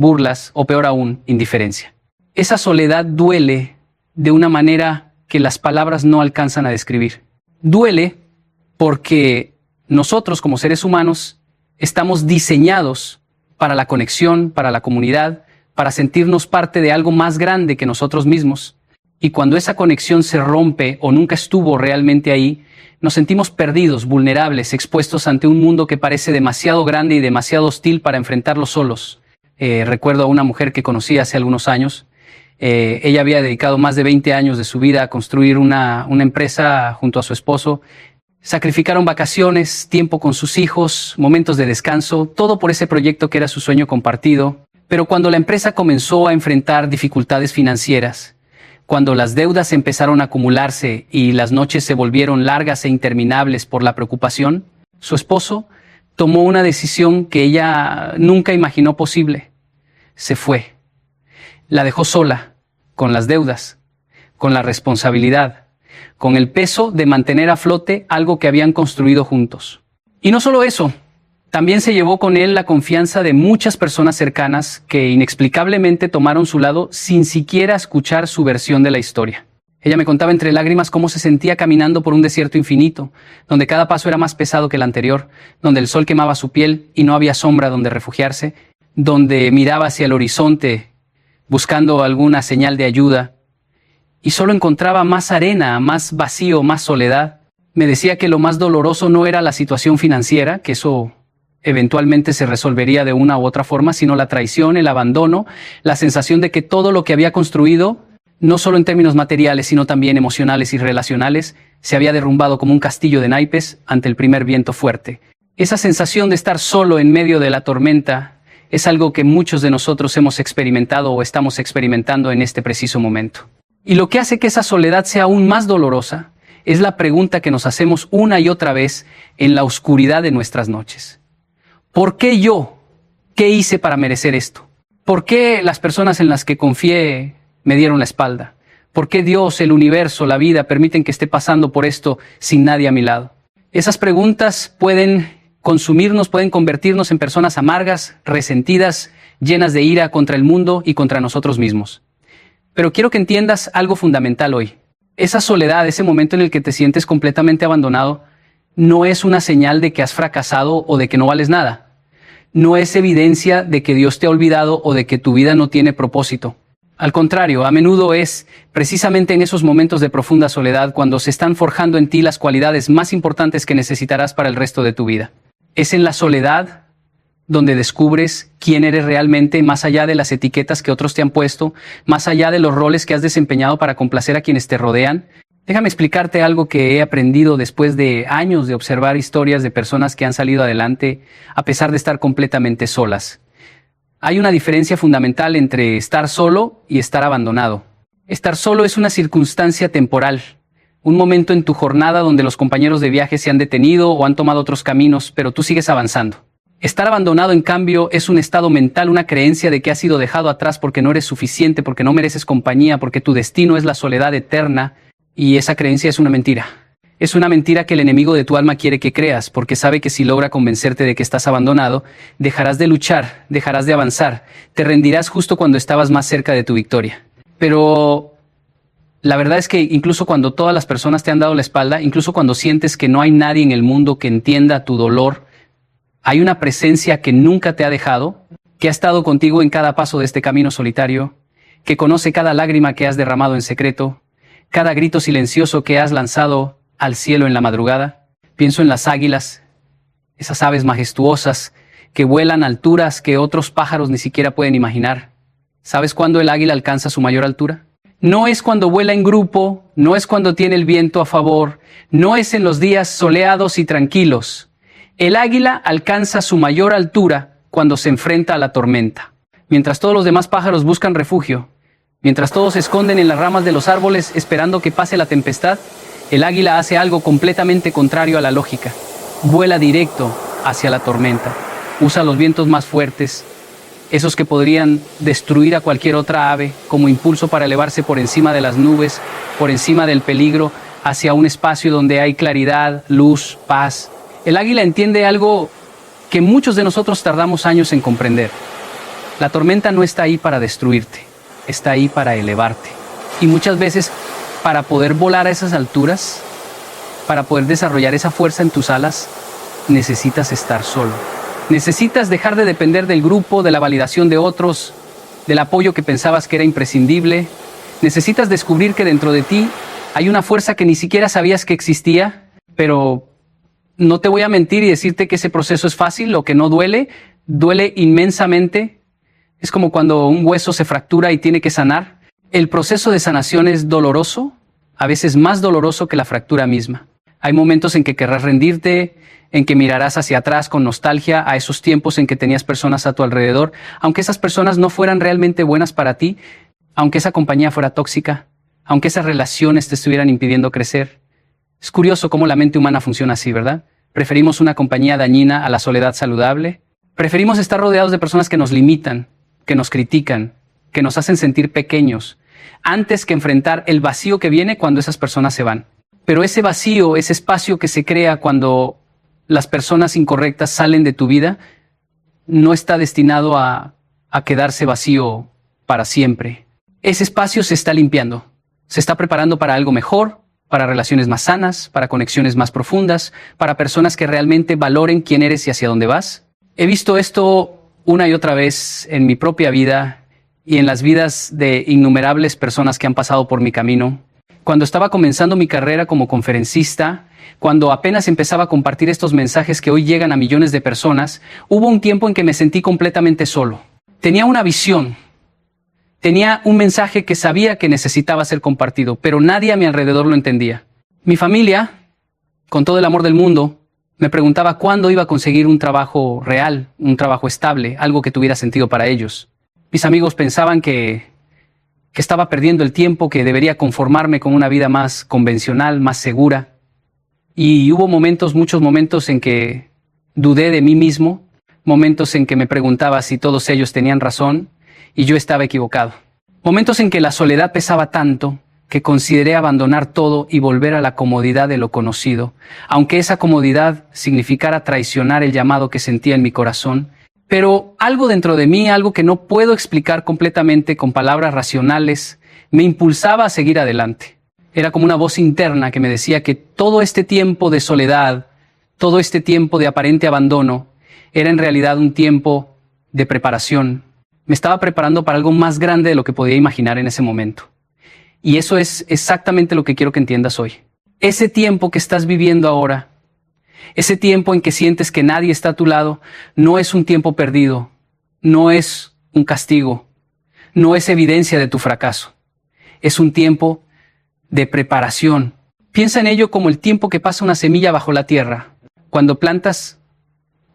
burlas o peor aún, indiferencia. Esa soledad duele de una manera que las palabras no alcanzan a describir. Duele porque nosotros como seres humanos estamos diseñados para la conexión, para la comunidad, para sentirnos parte de algo más grande que nosotros mismos. Y cuando esa conexión se rompe o nunca estuvo realmente ahí, nos sentimos perdidos, vulnerables, expuestos ante un mundo que parece demasiado grande y demasiado hostil para enfrentarlo solos. Recuerdo a una mujer que conocí hace algunos años. Ella había dedicado más de 20 años de su vida a construir una empresa junto a su esposo. Sacrificaron vacaciones, tiempo con sus hijos, momentos de descanso, todo por ese proyecto que era su sueño compartido. Pero cuando la empresa comenzó a enfrentar dificultades financieras, cuando las deudas empezaron a acumularse y las noches se volvieron largas e interminables por la preocupación, su esposo tomó una decisión que ella nunca imaginó posible. Se fue. La dejó sola, con las deudas, con la responsabilidad, con el peso de mantener a flote algo que habían construido juntos. Y no solo eso, también se llevó con él la confianza de muchas personas cercanas que inexplicablemente tomaron su lado sin siquiera escuchar su versión de la historia. Ella me contaba entre lágrimas cómo se sentía caminando por un desierto infinito, donde cada paso era más pesado que el anterior, donde el sol quemaba su piel y no había sombra donde refugiarse, donde miraba hacia el horizonte buscando alguna señal de ayuda y solo encontraba más arena, más vacío, más soledad. Me decía que lo más doloroso no era la situación financiera, que eso eventualmente se resolvería de una u otra forma, sino la traición, el abandono, la sensación de que todo lo que había construido, no solo en términos materiales, sino también emocionales y relacionales, se había derrumbado como un castillo de naipes ante el primer viento fuerte. Esa sensación de estar solo en medio de la tormenta es algo que muchos de nosotros hemos experimentado o estamos experimentando en este preciso momento. Y lo que hace que esa soledad sea aún más dolorosa es la pregunta que nos hacemos una y otra vez en la oscuridad de nuestras noches. ¿Por qué yo? ¿Qué hice para merecer esto? ¿Por qué las personas en las que confié me dieron la espalda? ¿Por qué Dios, el universo, la vida permiten que esté pasando por esto sin nadie a mi lado? Esas preguntas pueden consumirnos, pueden convertirnos en personas amargas, resentidas, llenas de ira contra el mundo y contra nosotros mismos. Pero quiero que entiendas algo fundamental hoy. Esa soledad, ese momento en el que te sientes completamente abandonado, no es una señal de que has fracasado o de que no vales nada. No es evidencia de que Dios te ha olvidado o de que tu vida no tiene propósito. Al contrario, a menudo es precisamente en esos momentos de profunda soledad cuando se están forjando en ti las cualidades más importantes que necesitarás para el resto de tu vida. Es en la soledad donde descubres quién eres realmente, más allá de las etiquetas que otros te han puesto, más allá de los roles que has desempeñado para complacer a quienes te rodean. Déjame explicarte algo que he aprendido después de años de observar historias de personas que han salido adelante a pesar de estar completamente solas. Hay una diferencia fundamental entre estar solo y estar abandonado. Estar solo es una circunstancia temporal, un momento en tu jornada donde los compañeros de viaje se han detenido o han tomado otros caminos, pero tú sigues avanzando. Estar abandonado, en cambio, es un estado mental, una creencia de que has sido dejado atrás porque no eres suficiente, porque no mereces compañía, porque tu destino es la soledad eterna. Y esa creencia es una mentira. Es una mentira que el enemigo de tu alma quiere que creas, porque sabe que si logra convencerte de que estás abandonado, dejarás de luchar, dejarás de avanzar, te rendirás justo cuando estabas más cerca de tu victoria. Pero la verdad es que incluso cuando todas las personas te han dado la espalda, incluso cuando sientes que no hay nadie en el mundo que entienda tu dolor, hay una presencia que nunca te ha dejado, que ha estado contigo en cada paso de este camino solitario, que conoce cada lágrima que has derramado en secreto, cada grito silencioso que has lanzado al cielo en la madrugada. Pienso en las águilas, esas aves majestuosas que vuelan a alturas que otros pájaros ni siquiera pueden imaginar. ¿Sabes cuándo el águila alcanza su mayor altura? No es cuando vuela en grupo, no es cuando tiene el viento a favor, no es en los días soleados y tranquilos. El águila alcanza su mayor altura cuando se enfrenta a la tormenta. Mientras todos los demás pájaros buscan refugio, mientras todos se esconden en las ramas de los árboles esperando que pase la tempestad, el águila hace algo completamente contrario a la lógica. Vuela directo hacia la tormenta. Usa los vientos más fuertes, esos que podrían destruir a cualquier otra ave, como impulso para elevarse por encima de las nubes, por encima del peligro, hacia un espacio donde hay claridad, luz, paz. El águila entiende algo que muchos de nosotros tardamos años en comprender. La tormenta no está ahí para destruirte, está ahí para elevarte. Y muchas veces, para poder volar a esas alturas, para poder desarrollar esa fuerza en tus alas, necesitas estar solo. Necesitas dejar de depender del grupo, de la validación de otros, del apoyo que pensabas que era imprescindible. Necesitas descubrir que dentro de ti hay una fuerza que ni siquiera sabías que existía, pero no te voy a mentir y decirte que ese proceso es fácil o que no duele. Duele inmensamente. Es como cuando un hueso se fractura y tiene que sanar. El proceso de sanación es doloroso, a veces más doloroso que la fractura misma. Hay momentos en que querrás rendirte, en que mirarás hacia atrás con nostalgia a esos tiempos en que tenías personas a tu alrededor, aunque esas personas no fueran realmente buenas para ti, aunque esa compañía fuera tóxica, aunque esas relaciones te estuvieran impidiendo crecer. Es curioso cómo la mente humana funciona así, ¿verdad? Preferimos una compañía dañina a la soledad saludable. Preferimos estar rodeados de personas que nos limitan, que nos critican, que nos hacen sentir pequeños, antes que enfrentar el vacío que viene cuando esas personas se van. Pero ese vacío, ese espacio que se crea cuando las personas incorrectas salen de tu vida, no está destinado a quedarse vacío para siempre. Ese espacio se está limpiando, se está preparando para algo mejor, para relaciones más sanas, para conexiones más profundas, para personas que realmente valoren quién eres y hacia dónde vas. He visto esto una y otra vez en mi propia vida y en las vidas de innumerables personas que han pasado por mi camino. Cuando estaba comenzando mi carrera como conferencista, cuando apenas empezaba a compartir estos mensajes que hoy llegan a millones de personas, hubo un tiempo en que me sentí completamente solo. Tenía una visión, tenía un mensaje que sabía que necesitaba ser compartido, pero nadie a mi alrededor lo entendía. Mi familia, con todo el amor del mundo, me preguntaba cuándo iba a conseguir un trabajo real, un trabajo estable, algo que tuviera sentido para ellos. Mis amigos pensaban que estaba perdiendo el tiempo, que debería conformarme con una vida más convencional, más segura. Y hubo momentos, muchos momentos en que dudé de mí mismo, momentos en que me preguntaba si todos ellos tenían razón y yo estaba equivocado. Momentos en que la soledad pesaba tanto que consideré abandonar todo y volver a la comodidad de lo conocido, aunque esa comodidad significara traicionar el llamado que sentía en mi corazón. Pero algo dentro de mí, algo que no puedo explicar completamente con palabras racionales, me impulsaba a seguir adelante. Era como una voz interna que me decía que todo este tiempo de soledad, todo este tiempo de aparente abandono, era en realidad un tiempo de preparación. Me estaba preparando para algo más grande de lo que podía imaginar en ese momento. Y eso es exactamente lo que quiero que entiendas hoy. Ese tiempo que estás viviendo ahora, ese tiempo en que sientes que nadie está a tu lado, no es un tiempo perdido, no es un castigo, no es evidencia de tu fracaso. Es un tiempo de preparación. Piensa en ello como el tiempo que pasa una semilla bajo la tierra. Cuando plantas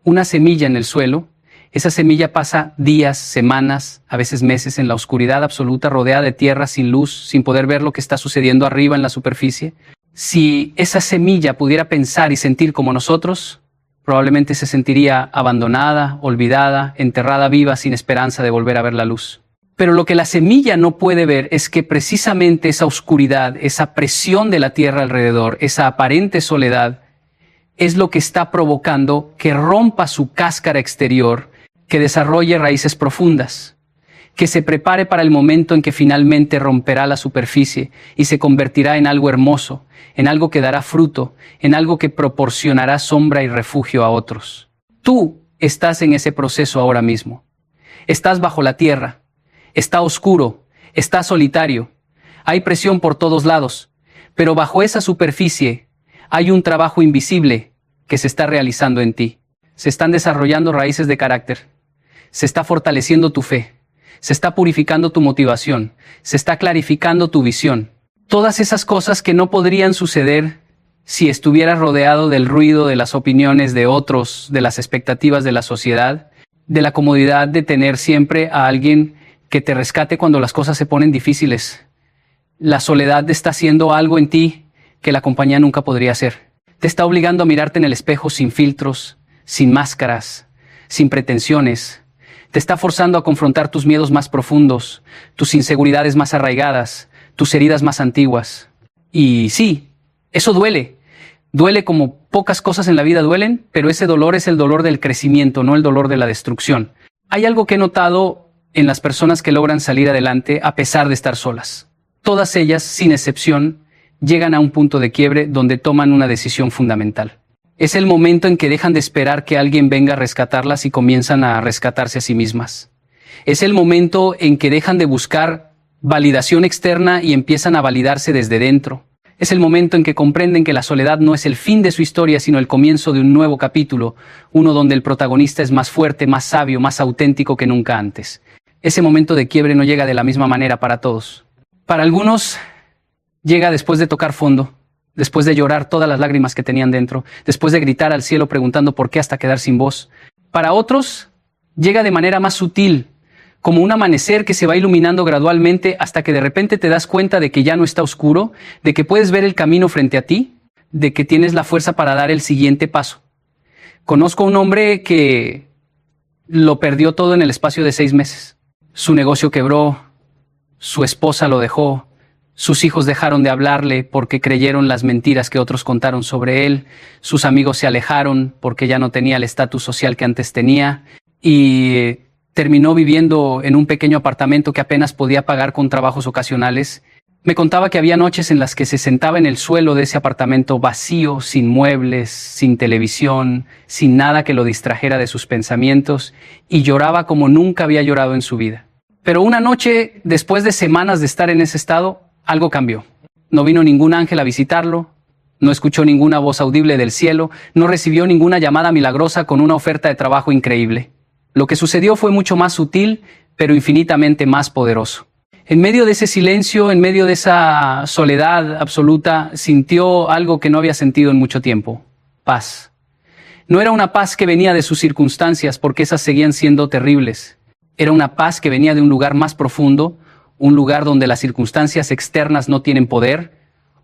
una semilla en el suelo, esa semilla pasa días, semanas, a veces meses en la oscuridad absoluta, rodeada de tierra, sin luz, sin poder ver lo que está sucediendo arriba en la superficie. Si esa semilla pudiera pensar y sentir como nosotros, probablemente se sentiría abandonada, olvidada, enterrada viva, sin esperanza de volver a ver la luz. Pero lo que la semilla no puede ver es que precisamente esa oscuridad, esa presión de la tierra alrededor, esa aparente soledad, es lo que está provocando que rompa su cáscara exterior, que desarrolle raíces profundas, que se prepare para el momento en que finalmente romperá la superficie y se convertirá en algo hermoso, en algo que dará fruto, en algo que proporcionará sombra y refugio a otros. Tú estás en ese proceso ahora mismo. Estás bajo la tierra, está oscuro, está solitario, hay presión por todos lados, pero bajo esa superficie hay un trabajo invisible que se está realizando en ti. Se están desarrollando raíces de carácter, se está fortaleciendo tu fe, se está purificando tu motivación, se está clarificando tu visión. Todas esas cosas que no podrían suceder si estuvieras rodeado del ruido de las opiniones de otros, de las expectativas de la sociedad, de la comodidad de tener siempre a alguien que te rescate cuando las cosas se ponen difíciles. La soledad está haciendo algo en ti que la compañía nunca podría hacer. Te está obligando a mirarte en el espejo sin filtros, sin máscaras, sin pretensiones. Te está forzando a confrontar tus miedos más profundos, tus inseguridades más arraigadas, tus heridas más antiguas. Y sí, eso duele. Duele como pocas cosas en la vida duelen, pero ese dolor es el dolor del crecimiento, no el dolor de la destrucción. Hay algo que he notado en las personas que logran salir adelante a pesar de estar solas. Todas ellas, sin excepción, llegan a un punto de quiebre donde toman una decisión fundamental. Es el momento en que dejan de esperar que alguien venga a rescatarlas y comienzan a rescatarse a sí mismas. Es el momento en que dejan de buscar validación externa y empiezan a validarse desde dentro. Es el momento en que comprenden que la soledad no es el fin de su historia, sino el comienzo de un nuevo capítulo, uno donde el protagonista es más fuerte, más sabio, más auténtico que nunca antes. Ese momento de quiebre no llega de la misma manera para todos. Para algunos, llega después de tocar fondo, después de llorar todas las lágrimas que tenían dentro, después de gritar al cielo preguntando por qué hasta quedar sin voz. Para otros, llega de manera más sutil, como un amanecer que se va iluminando gradualmente hasta que de repente te das cuenta de que ya no está oscuro, de que puedes ver el camino frente a ti, de que tienes la fuerza para dar el siguiente paso. Conozco a un hombre que lo perdió todo en el espacio de 6 meses. Su negocio quebró, su esposa lo dejó, sus hijos dejaron de hablarle porque creyeron las mentiras que otros contaron sobre él, sus amigos se alejaron porque ya no tenía el estatus social que antes tenía y terminó viviendo en un pequeño apartamento que apenas podía pagar con trabajos ocasionales. Me contaba que había noches en las que se sentaba en el suelo de ese apartamento vacío, sin muebles, sin televisión, sin nada que lo distrajera de sus pensamientos, y lloraba como nunca había llorado en su vida. Pero una noche, después de semanas de estar en ese estado, algo cambió. No vino ningún ángel a visitarlo, no escuchó ninguna voz audible del cielo, no recibió ninguna llamada milagrosa con una oferta de trabajo increíble. Lo que sucedió fue mucho más sutil, pero infinitamente más poderoso. En medio de ese silencio, en medio de esa soledad absoluta, sintió algo que no había sentido en mucho tiempo: paz. No era una paz que venía de sus circunstancias, porque esas seguían siendo terribles. Era una paz que venía de un lugar más profundo, un lugar donde las circunstancias externas no tienen poder,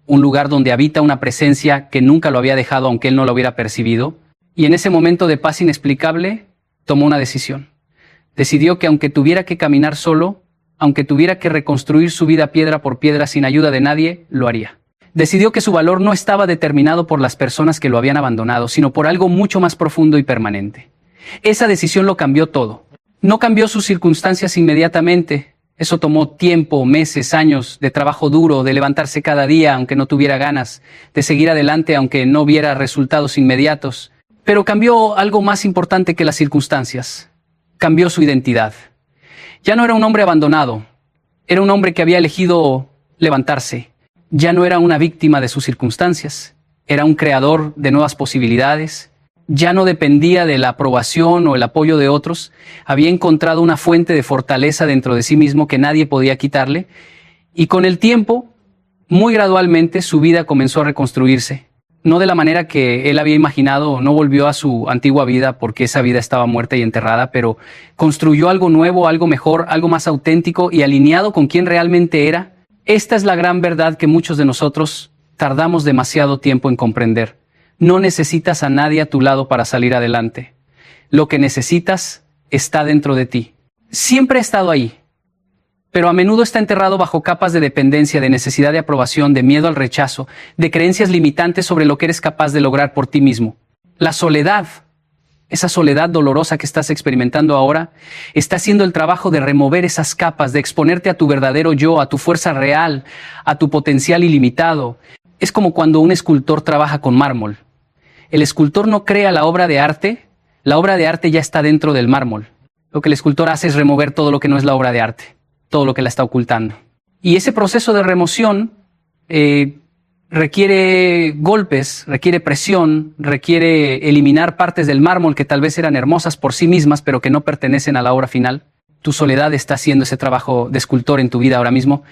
un lugar donde habita una presencia que nunca lo había dejado aunque él no lo hubiera percibido. Y en ese momento de paz inexplicable, tomó una decisión. Decidió que aunque tuviera que caminar solo, aunque tuviera que reconstruir su vida piedra por piedra sin ayuda de nadie, lo haría. Decidió que su valor no estaba determinado por las personas que lo habían abandonado, sino por algo mucho más profundo y permanente. Esa decisión lo cambió todo. No cambió sus circunstancias inmediatamente. Eso tomó tiempo, meses, años de trabajo duro, de levantarse cada día aunque no tuviera ganas, de seguir adelante aunque no viera resultados inmediatos. Pero cambió algo más importante que las circunstancias. Cambió su identidad. Ya no era un hombre abandonado. Era un hombre que había elegido levantarse. Ya no era una víctima de sus circunstancias. Era un creador de nuevas posibilidades. Ya no dependía de la aprobación o el apoyo de otros. Había encontrado una fuente de fortaleza dentro de sí mismo que nadie podía quitarle. Y con el tiempo, muy gradualmente, su vida comenzó a reconstruirse. No de la manera que él había imaginado, no volvió a su antigua vida porque esa vida estaba muerta y enterrada, pero construyó algo nuevo, algo mejor, algo más auténtico y alineado con quien realmente era. Esta es la gran verdad que muchos de nosotros tardamos demasiado tiempo en comprender. No necesitas a nadie a tu lado para salir adelante. Lo que necesitas está dentro de ti. Siempre ha estado ahí, pero a menudo está enterrado bajo capas de dependencia, de necesidad de aprobación, de miedo al rechazo, de creencias limitantes sobre lo que eres capaz de lograr por ti mismo. La soledad, esa soledad dolorosa que estás experimentando ahora, está haciendo el trabajo de remover esas capas, de exponerte a tu verdadero yo, a tu fuerza real, a tu potencial ilimitado. Es como cuando un escultor trabaja con mármol. El escultor no crea la obra de arte ya está dentro del mármol. Lo que el escultor hace es remover todo lo que no es la obra de arte, todo lo que la está ocultando. Y ese proceso de remoción requiere golpes, requiere presión, requiere eliminar partes del mármol que tal vez eran hermosas por sí mismas, pero que no pertenecen a la obra final. Tu soledad está haciendo ese trabajo de escultor en tu vida ahora mismo.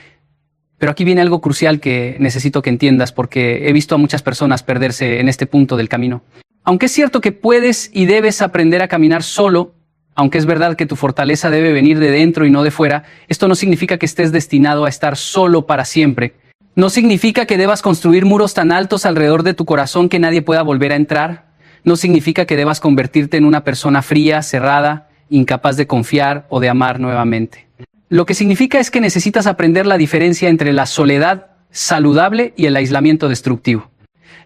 Pero aquí viene algo crucial que necesito que entiendas, porque he visto a muchas personas perderse en este punto del camino. Aunque es cierto que puedes y debes aprender a caminar solo, aunque es verdad que tu fortaleza debe venir de dentro y no de fuera, esto no significa que estés destinado a estar solo para siempre. No significa que debas construir muros tan altos alrededor de tu corazón que nadie pueda volver a entrar. No significa que debas convertirte en una persona fría, cerrada, incapaz de confiar o de amar nuevamente. Lo que significa es que necesitas aprender la diferencia entre la soledad saludable y el aislamiento destructivo.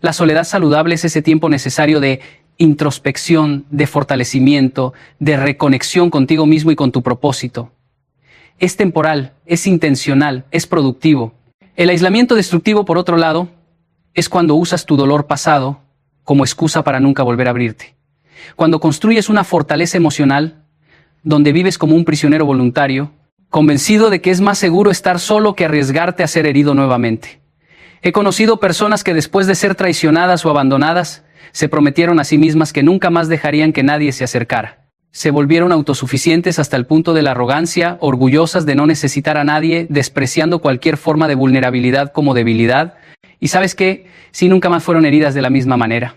La soledad saludable es ese tiempo necesario de introspección, de fortalecimiento, de reconexión contigo mismo y con tu propósito. es temporal, es intencional, es productivo. El aislamiento destructivo, por otro lado, es cuando usas tu dolor pasado como excusa para nunca volver a abrirte. Cuando construyes una fortaleza emocional donde vives como un prisionero voluntario, convencido de que es más seguro estar solo que arriesgarte a ser herido nuevamente. He conocido personas que después de ser traicionadas o abandonadas, se prometieron a sí mismas que nunca más dejarían que nadie se acercara. Se volvieron autosuficientes hasta el punto de la arrogancia, orgullosas de no necesitar a nadie, despreciando cualquier forma de vulnerabilidad como debilidad. Y ¿sabes qué? Sí, nunca más fueron heridas de la misma manera.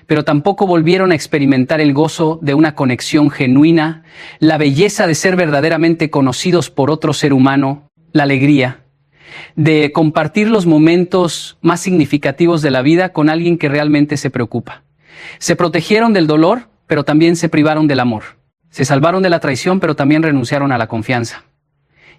Pero tampoco volvieron a experimentar el gozo de una conexión genuina, la belleza de ser verdaderamente conocidos por otro ser humano, la alegría de compartir los momentos más significativos de la vida con alguien que realmente se preocupa. Se protegieron del dolor, pero también se privaron del amor. Se salvaron de la traición, pero también renunciaron a la confianza.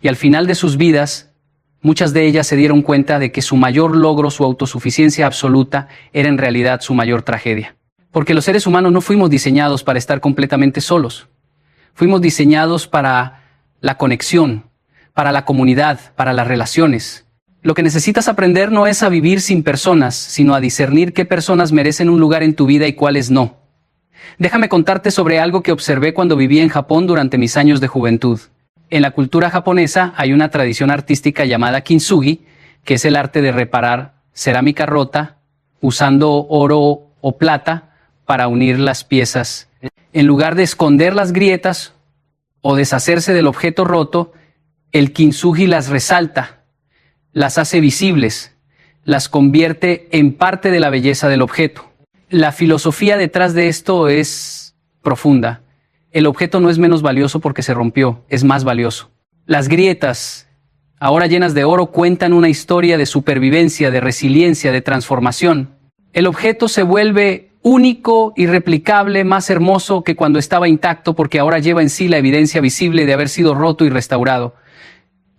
Y al final de sus vidas, muchas de ellas se dieron cuenta de que su mayor logro, su autosuficiencia absoluta, era en realidad su mayor tragedia. Porque los seres humanos no fuimos diseñados para estar completamente solos. Fuimos diseñados para la conexión, para la comunidad, para las relaciones. Lo que necesitas aprender no es a vivir sin personas, sino a discernir qué personas merecen un lugar en tu vida y cuáles no. Déjame contarte sobre algo que observé cuando viví en Japón durante mis años de juventud. En la cultura japonesa hay una tradición artística llamada kintsugi, que es el arte de reparar cerámica rota usando oro o plata para unir las piezas. En lugar de esconder las grietas o deshacerse del objeto roto, el kintsugi las resalta, las hace visibles, las convierte en parte de la belleza del objeto. La filosofía detrás de esto es profunda. El objeto no es menos valioso porque se rompió, es más valioso. Las grietas, ahora llenas de oro, cuentan una historia de supervivencia, de resiliencia, de transformación. El objeto se vuelve único, irreplicable, más hermoso que cuando estaba intacto porque ahora lleva en sí la evidencia visible de haber sido roto y restaurado.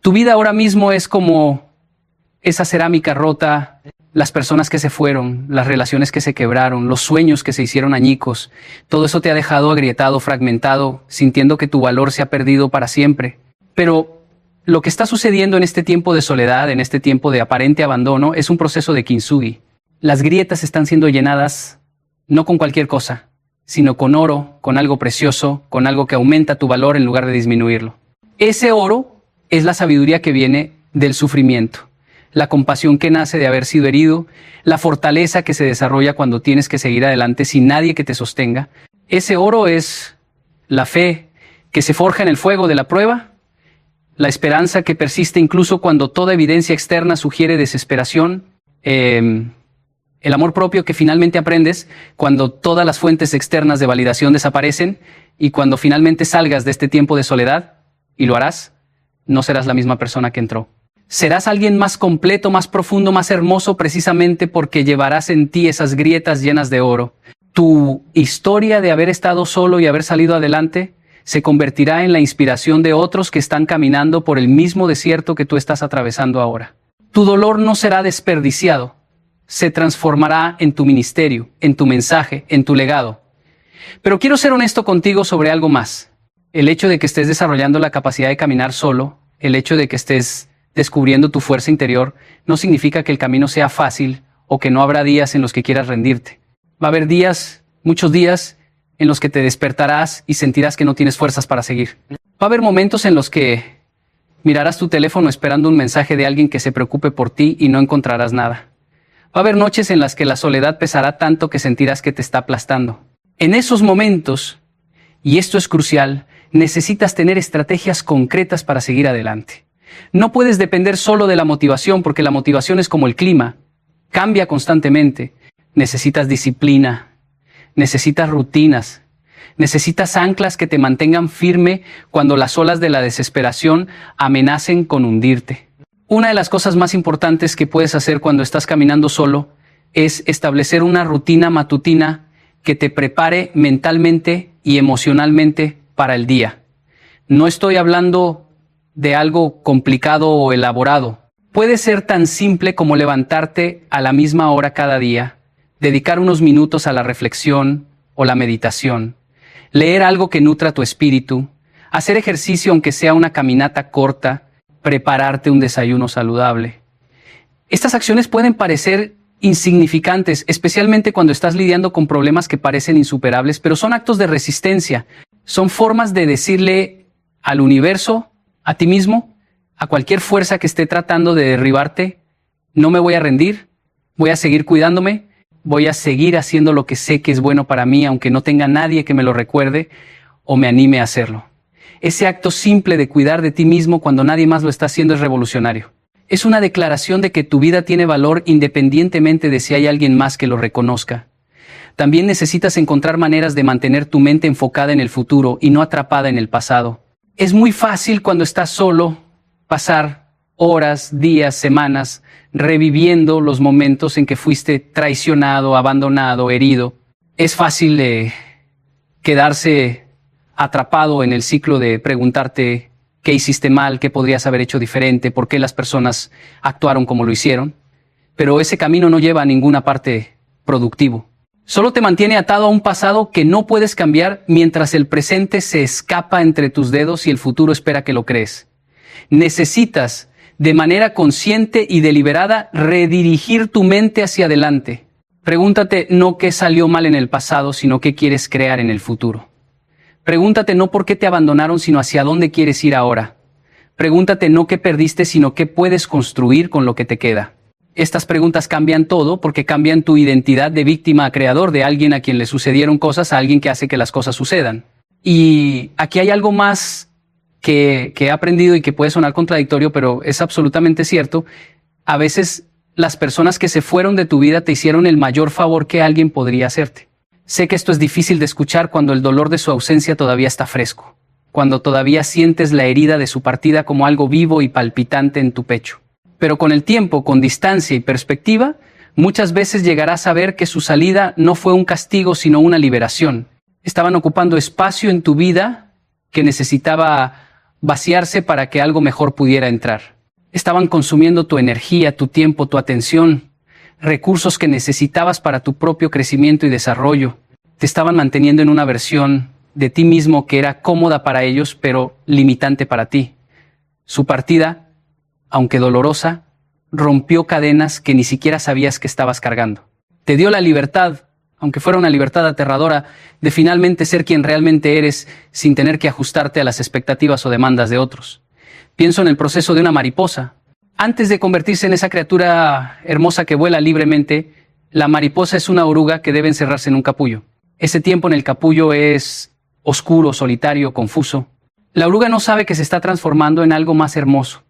Tu vida ahora mismo es como esa cerámica rota, las personas que se fueron, las relaciones que se quebraron, los sueños que se hicieron añicos. Todo eso te ha dejado agrietado, fragmentado, sintiendo que tu valor se ha perdido para siempre. Pero lo que está sucediendo en este tiempo de soledad, en este tiempo de aparente abandono, es un proceso de kintsugi. Las grietas están siendo llenadas no con cualquier cosa, sino con oro, con algo precioso, con algo que aumenta tu valor en lugar de disminuirlo. Ese oro es la sabiduría que viene del sufrimiento, la compasión que nace de haber sido herido, la fortaleza que se desarrolla cuando tienes que seguir adelante sin nadie que te sostenga. Ese oro es la fe que se forja en el fuego de la prueba, la esperanza que persiste incluso cuando toda evidencia externa sugiere desesperación, el amor propio que finalmente aprendes cuando todas las fuentes externas de validación desaparecen y cuando finalmente salgas de este tiempo de soledad, y lo harás, no serás la misma persona que entró. Serás alguien más completo, más profundo, más hermoso precisamente porque llevarás en ti esas grietas llenas de oro. Tu historia de haber estado solo y haber salido adelante se convertirá en la inspiración de otros que están caminando por el mismo desierto que tú estás atravesando ahora. Tu dolor no será desperdiciado. Se transformará en tu ministerio, en tu mensaje, en tu legado. Pero quiero ser honesto contigo sobre algo más. El hecho de que estés desarrollando la capacidad de caminar solo, el hecho de que estés descubriendo tu fuerza interior, no significa que el camino sea fácil o que no habrá días en los que quieras rendirte. Va a haber días, muchos días, en los que te despertarás y sentirás que no tienes fuerzas para seguir. Va a haber momentos en los que mirarás tu teléfono esperando un mensaje de alguien que se preocupe por ti y no encontrarás nada. Va a haber noches en las que la soledad pesará tanto que sentirás que te está aplastando. En esos momentos, y esto es crucial, necesitas tener estrategias concretas para seguir adelante. No puedes depender solo de la motivación porque la motivación es como el clima, cambia constantemente. Necesitas disciplina, necesitas rutinas, necesitas anclas que te mantengan firme cuando las olas de la desesperación amenacen con hundirte. Una de las cosas más importantes que puedes hacer cuando estás caminando solo es establecer una rutina matutina que te prepare mentalmente y emocionalmente para el día. No estoy hablando de algo complicado o elaborado. Puede ser tan simple como levantarte a la misma hora cada día, dedicar unos minutos a la reflexión o la meditación, leer algo que nutra tu espíritu, Hacer ejercicio aunque sea una caminata corta, prepararte un desayuno saludable. Estas acciones pueden parecer insignificantes, especialmente cuando estás lidiando con problemas que parecen insuperables, pero son actos de resistencia. Son formas de decirle al universo, a ti mismo, a cualquier fuerza que esté tratando de derribarte, no me voy a rendir, voy a seguir cuidándome, voy a seguir haciendo lo que sé que es bueno para mí, aunque no tenga nadie que me lo recuerde o me anime a hacerlo. Ese acto simple de cuidar de ti mismo cuando nadie más lo está haciendo es revolucionario. Es una declaración de que tu vida tiene valor independientemente de si hay alguien más que lo reconozca. También necesitas encontrar maneras de mantener tu mente enfocada en el futuro y no atrapada en el pasado. Es muy fácil cuando estás solo pasar horas, días, semanas reviviendo los momentos en que fuiste traicionado, abandonado, herido. Es fácil quedarse atrapado en el ciclo de preguntarte qué hiciste mal, qué podrías haber hecho diferente, por qué las personas actuaron como lo hicieron. Pero ese camino no lleva a ninguna parte productivo. Solo te mantiene atado a un pasado que no puedes cambiar mientras el presente se escapa entre tus dedos y el futuro espera que lo crees. Necesitas, de manera consciente y deliberada, redirigir tu mente hacia adelante. Pregúntate no qué salió mal en el pasado, sino qué quieres crear en el futuro. Pregúntate no por qué te abandonaron, sino hacia dónde quieres ir ahora. Pregúntate no qué perdiste, sino qué puedes construir con lo que te queda. Estas preguntas cambian todo porque cambian tu identidad de víctima a creador, de alguien a quien le sucedieron cosas a alguien que hace que las cosas sucedan. Y aquí hay algo más que he aprendido y que puede sonar contradictorio, pero es absolutamente cierto. A veces las personas que se fueron de tu vida te hicieron el mayor favor que alguien podría hacerte. Sé que esto es difícil de escuchar cuando el dolor de su ausencia todavía está fresco, cuando todavía sientes la herida de su partida como algo vivo y palpitante en tu pecho. Pero con el tiempo, con distancia y perspectiva, muchas veces llegarás a ver que su salida no fue un castigo, sino una liberación. Estaban ocupando espacio en tu vida que necesitaba vaciarse para que algo mejor pudiera entrar. Estaban consumiendo tu energía, tu tiempo, tu atención, recursos que necesitabas para tu propio crecimiento y desarrollo. Te estaban manteniendo en una versión de ti mismo que era cómoda para ellos, pero limitante para ti. Su partida, aunque dolorosa, rompió cadenas que ni siquiera sabías que estabas cargando. Te dio la libertad, aunque fuera una libertad aterradora, de finalmente ser quien realmente eres sin tener que ajustarte a las expectativas o demandas de otros. Pienso en el proceso de una mariposa. Antes de convertirse en esa criatura hermosa que vuela libremente, la mariposa es una oruga que debe encerrarse en un capullo. Ese tiempo en el capullo es oscuro, solitario, confuso. La oruga no sabe que se está transformando en algo más hermoso.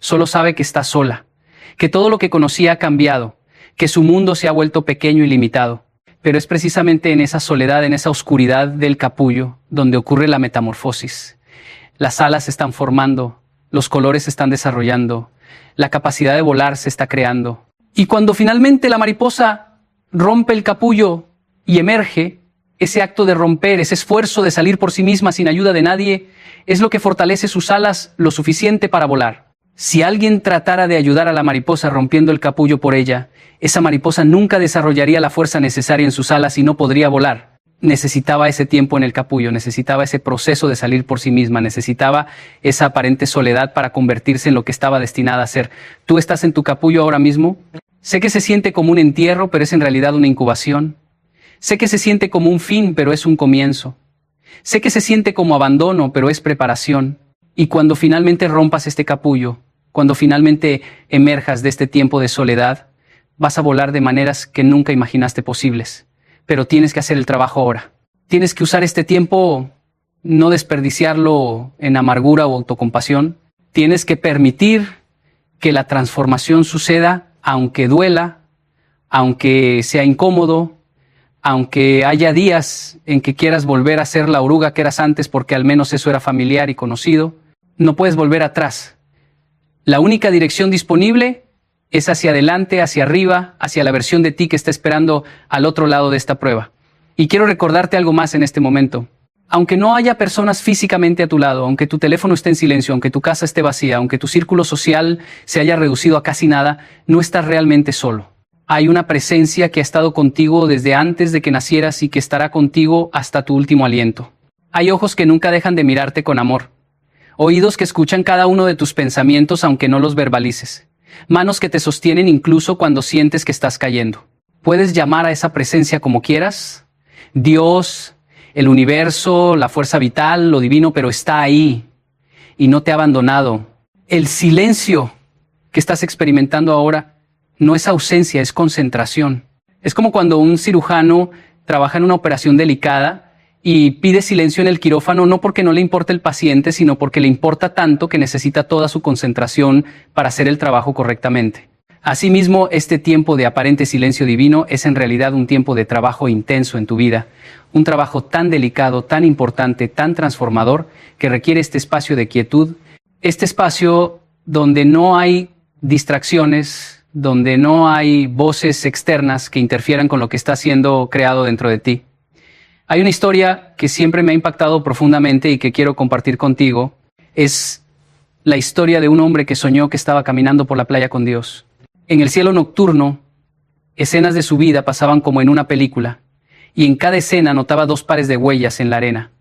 Solo sabe que está sola, que todo lo que conocía ha cambiado, que su mundo se ha vuelto pequeño y limitado. Pero es precisamente en esa soledad, en esa oscuridad del capullo, donde ocurre la metamorfosis. Las alas se están formando, los colores se están desarrollando, la capacidad de volar se está creando. Y cuando finalmente la mariposa rompe el capullo y emerge, ese acto de romper, ese esfuerzo de salir por sí misma sin ayuda de nadie, es lo que fortalece sus alas lo suficiente para volar. Si alguien tratara de ayudar a la mariposa rompiendo el capullo por ella, esa mariposa nunca desarrollaría la fuerza necesaria en sus alas y no podría volar. Necesitaba ese tiempo en el capullo, necesitaba ese proceso de salir por sí misma, necesitaba esa aparente soledad para convertirse en lo que estaba destinada a ser. ¿Tú estás en tu capullo ahora mismo? Sé que se siente como un entierro, pero es en realidad una incubación. Sé que se siente como un fin, pero es un comienzo. Sé que se siente como abandono, pero es preparación. Y cuando finalmente rompas este capullo, cuando finalmente emerjas de este tiempo de soledad, vas a volar de maneras que nunca imaginaste posibles. Pero tienes que hacer el trabajo ahora. Tienes que usar este tiempo, no desperdiciarlo en amargura o autocompasión. Tienes que permitir que la transformación suceda, aunque duela, aunque sea incómodo, aunque haya días en que quieras volver a ser la oruga que eras antes porque al menos eso era familiar y conocido. No puedes volver atrás. La única dirección disponible es hacia adelante, hacia arriba, hacia la versión de ti que está esperando al otro lado de esta prueba. Y quiero recordarte algo más en este momento. Aunque no haya personas físicamente a tu lado, aunque tu teléfono esté en silencio, aunque tu casa esté vacía, aunque tu círculo social se haya reducido a casi nada, no estás realmente solo. Hay una presencia que ha estado contigo desde antes de que nacieras y que estará contigo hasta tu último aliento. Hay ojos que nunca dejan de mirarte con amor. Oídos que escuchan cada uno de tus pensamientos aunque no los verbalices. Manos que te sostienen incluso cuando sientes que estás cayendo. Puedes llamar a esa presencia como quieras. Dios, el universo, la fuerza vital, lo divino, pero está ahí y no te ha abandonado. El silencio que estás experimentando ahora no es ausencia, es concentración. Es como cuando un cirujano trabaja en una operación delicada y pide silencio en el quirófano, no porque no le importe el paciente, sino porque le importa tanto que necesita toda su concentración para hacer el trabajo correctamente. Asimismo, este tiempo de aparente silencio divino es en realidad un tiempo de trabajo intenso en tu vida, un trabajo tan delicado, tan importante, tan transformador, que requiere este espacio de quietud, este espacio donde no hay distracciones, donde no hay voces externas que interfieran con lo que está siendo creado dentro de ti. Hay una historia que siempre me ha impactado profundamente y que quiero compartir contigo. Es la historia de un hombre que soñó que estaba caminando por la playa con Dios. En el cielo nocturno, escenas de su vida pasaban como en una película, y en cada escena notaba 2 pares de huellas en la arena,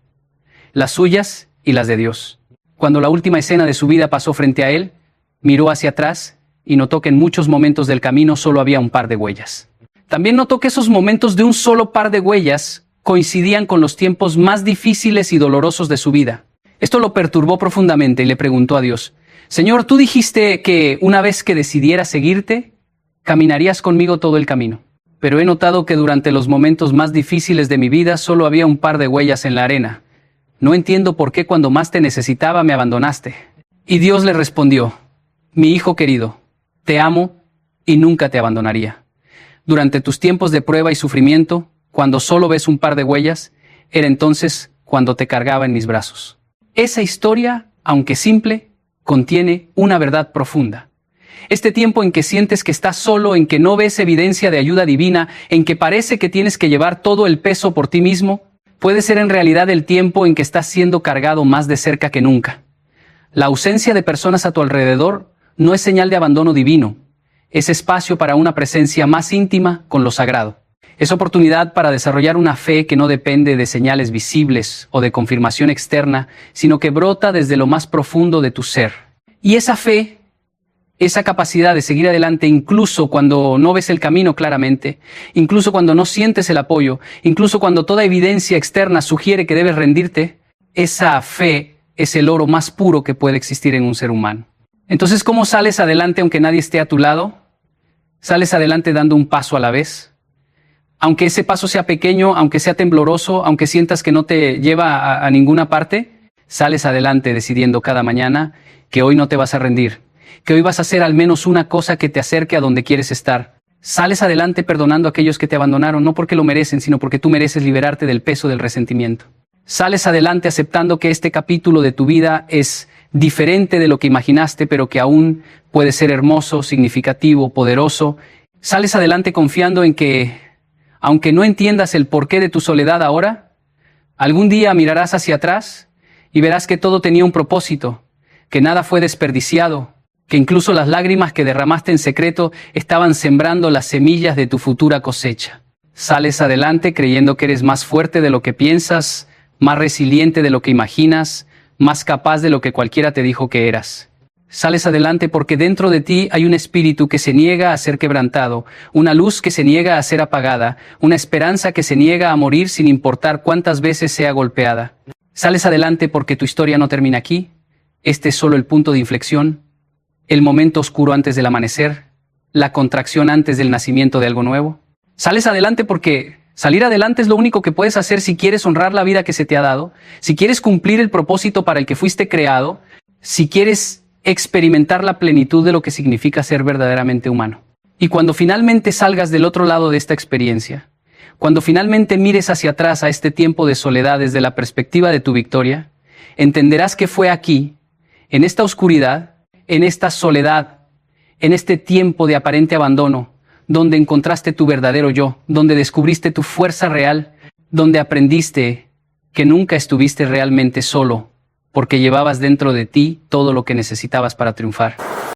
las suyas y las de Dios. Cuando la última escena de su vida pasó frente a él, miró hacia atrás y notó que en muchos momentos del camino solo había un par de huellas. También notó que esos momentos de un solo par de huellas coincidían con los tiempos más difíciles y dolorosos de su vida. Esto lo perturbó profundamente y le preguntó a Dios: Señor, tú dijiste que una vez que decidiera seguirte, caminarías conmigo todo el camino. Pero he notado que durante los momentos más difíciles de mi vida solo había un par de huellas en la arena. No entiendo por qué cuando más te necesitaba me abandonaste. Y Dios le respondió: Mi hijo querido, te amo y nunca te abandonaría. Durante tus tiempos de prueba y sufrimiento, cuando solo ves un par de huellas, era entonces cuando te cargaba en mis brazos. Esa historia, aunque simple, contiene una verdad profunda. Este tiempo en que sientes que estás solo, en que no ves evidencia de ayuda divina, en que parece que tienes que llevar todo el peso por ti mismo, puede ser en realidad el tiempo en que estás siendo cargado más de cerca que nunca. La ausencia de personas a tu alrededor no es señal de abandono divino, es espacio para una presencia más íntima con lo sagrado. Es oportunidad para desarrollar una fe que no depende de señales visibles o de confirmación externa, sino que brota desde lo más profundo de tu ser. Y esa fe, esa capacidad de seguir adelante incluso cuando no ves el camino claramente, incluso cuando no sientes el apoyo, incluso cuando toda evidencia externa sugiere que debes rendirte, esa fe es el oro más puro que puede existir en un ser humano. Entonces, ¿cómo sales adelante aunque nadie esté a tu lado? Sales adelante dando un paso a la vez. Aunque ese paso sea pequeño, aunque sea tembloroso, aunque sientas que no te lleva a ninguna parte, sales adelante decidiendo cada mañana que hoy no te vas a rendir, que hoy vas a hacer al menos una cosa que te acerque a donde quieres estar. Sales adelante perdonando a aquellos que te abandonaron, no porque lo merecen, sino porque tú mereces liberarte del peso del resentimiento. Sales adelante aceptando que este capítulo de tu vida es diferente de lo que imaginaste, pero que aún puede ser hermoso, significativo, poderoso. Sales adelante confiando en que, aunque no entiendas el porqué de tu soledad ahora, algún día mirarás hacia atrás y verás que todo tenía un propósito, que nada fue desperdiciado, que incluso las lágrimas que derramaste en secreto estaban sembrando las semillas de tu futura cosecha. Sales adelante creyendo que eres más fuerte de lo que piensas, más resiliente de lo que imaginas, más capaz de lo que cualquiera te dijo que eras. Sales adelante porque dentro de ti hay un espíritu que se niega a ser quebrantado, una luz que se niega a ser apagada, una esperanza que se niega a morir sin importar cuántas veces sea golpeada. Sales adelante porque tu historia no termina aquí. Este es solo el punto de inflexión, el momento oscuro antes del amanecer, la contracción antes del nacimiento de algo nuevo. Sales adelante porque salir adelante es lo único que puedes hacer si quieres honrar la vida que se te ha dado, si quieres cumplir el propósito para el que fuiste creado, si quieres experimentar la plenitud de lo que significa ser verdaderamente humano. Y cuando finalmente salgas del otro lado de esta experiencia, cuando finalmente mires hacia atrás a este tiempo de soledad desde la perspectiva de tu victoria, entenderás que fue aquí, en esta oscuridad, en esta soledad, en este tiempo de aparente abandono, donde encontraste tu verdadero yo, donde descubriste tu fuerza real, donde aprendiste que nunca estuviste realmente solo, porque llevabas dentro de ti todo lo que necesitabas para triunfar.